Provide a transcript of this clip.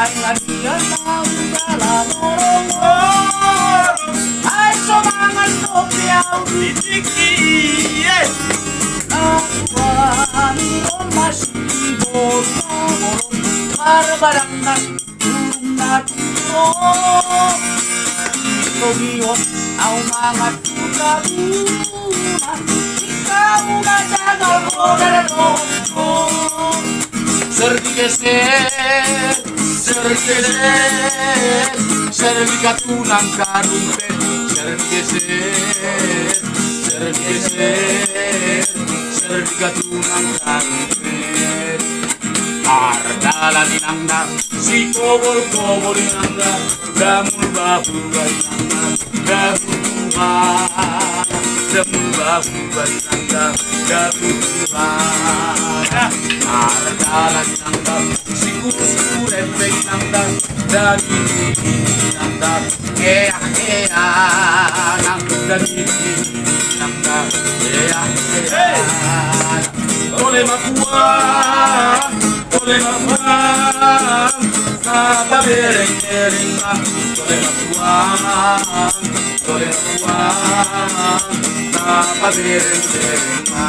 Pahingan dia ng dalang orong-orong ay sumangan mo piyaw Itiki Nakuha nilo masibot na morong Barbarang na tulong na tulong Ito ang mga tulalunan Ikaw na dagal ko na loob ko Serdi-geser, serdi-geser Serdi katunang karumpet Serdi-geser, serdi-geser Serdi katunang karumpet Ardala ninangna, si kobol-kobol ninangna Damul-babul ninangna, damul-tuhan Damul-babul ninangna, damul-tuhan Ardala ninangna, si kusurempe ninangna Danini ninangna, ea-ea nang danini ninangna Ea-ea Tole makuha Tole makuha Napabereng-bereng ka Tole makuha Tole makuha Napabereng-bereng ka